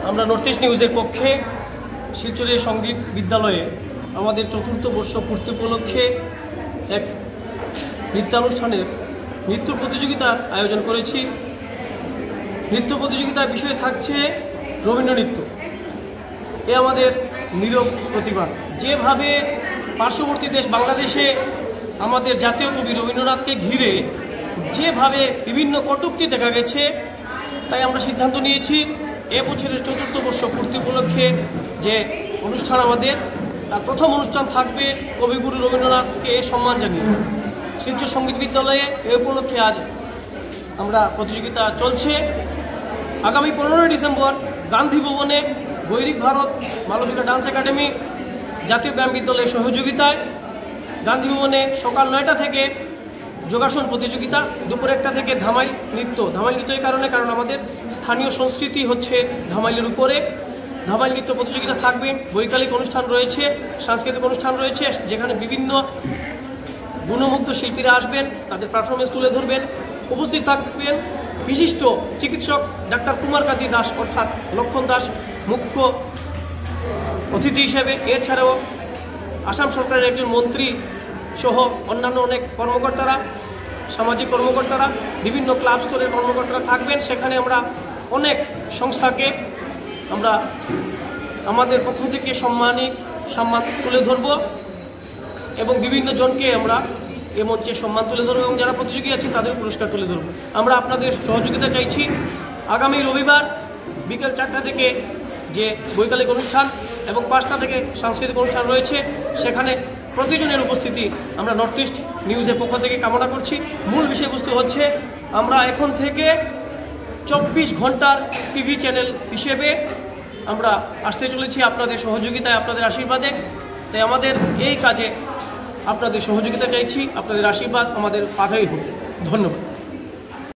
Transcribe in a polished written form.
আমরা north east নিউজের পক্ষে শিলচরের সঙ্গীত বিদ্যালয়ে আমাদের চতুর্থ বর্ষ পূর্তি উপলক্ষে এক নৃত্যানুষ্ঠানের নৃত্য প্রতিযোগিতার আয়োজন করেছি। নৃত্য প্রতিযোগিতার বিষয় থাকছে রবীন্দ্র নৃত্য। এ আমাদের নীরব প্রতিবাদ। যেভাবে পার্শ্ববর্তী দেশ বাংলাদেশে আমাদের জাতীয় কবি রবীন্দ্রনাথকে ঘিরে যেভাবে বিভিন্ন কটূক্তি দেখা গেছে, তাই আমরা সিদ্ধান্ত নিয়েছি এবছরের চতুর্থ বর্ষ পূর্তি উপলক্ষে যে অনুষ্ঠান আমাদের, তার প্রথম অনুষ্ঠান থাকবে কবিগুরু রবীন্দ্রনাথকে সম্মান জানিয়ে। শিলচর সঙ্গীত বিদ্যালয়ে এ উপলক্ষে আজ আমরা প্রতিযোগিতা চলছে। আগামী 15 ডিসেম্বর গান্ধী ভবনে গৈরিক ভারত মালবিকা ডান্স একাডেমি জাতীয় ব্যায়াম বিদ্যালয়ের সহযোগিতায় গান্ধী ভবনে সকাল 9টা থেকে যোগাসন প্রতিযোগিতা, দুপুর 1টা থেকে ধামাইল নৃত্য। ধামাইল নৃত্য এই কারণে কারণ আমাদের স্থানীয় সংস্কৃতি হচ্ছে ধামাইলের উপরে। ধামাইল নৃত্য প্রতিযোগিতা থাকবে, বৈকালিক অনুষ্ঠান রয়েছে, সাংস্কৃতিক অনুষ্ঠান রয়েছে, যেখানে বিভিন্ন গুণমুগ্ধ শিল্পীরা আসবেন, তাদের পারফরমেন্স তুলে ধরবেন। উপস্থিত থাকবেন বিশিষ্ট চিকিৎসক ডাক্তার কুমার কান্তি দাস অর্থাৎ লক্ষণ দাস মুখ্য অতিথি হিসেবে। এছাড়াও আসাম সরকারের একজন মন্ত্রী সহ অন্যান্য অনেক কর্মকর্তারা, সামাজিক কর্মকর্তারা, বিভিন্ন ক্লাব স্তরের কর্মকর্তারা থাকবেন। সেখানে আমরা অনেক সংস্থাকে আমরা আমাদের পক্ষ থেকে সম্মান তুলে ধরব এবং বিভিন্ন জনকে আমরা এ মঞ্চে সম্মান তুলে ধরবো এবং যারা প্রতিযোগী আছে তাদের পুরস্কার তুলে ধরবো। আমরা আপনাদের সহযোগিতা চাইছি। আগামী রবিবার বিকেল 4টা থেকে যে বৈকালিক অনুষ্ঠান এবং 5টা থেকে সাংস্কৃতিক অনুষ্ঠান রয়েছে, সেখানে প্রতিজনের উপস্থিতি আমরা নর্থ ইস্ট নিউজের পক্ষ থেকে কামনা করছি। মূল বিষয়বস্তু হচ্ছে আমরা এখন থেকে 24 ঘন্টার টিভি চ্যানেল হিসেবে আমরা আসতে চলেছি আপনাদের সহযোগিতায়, আপনাদের আশীর্বাদে। তাই আমাদের এই কাজে আপনাদের সহযোগিতা চাইছি, আপনাদের আশীর্বাদ আমাদের বাধাই হোক। ধন্যবাদ।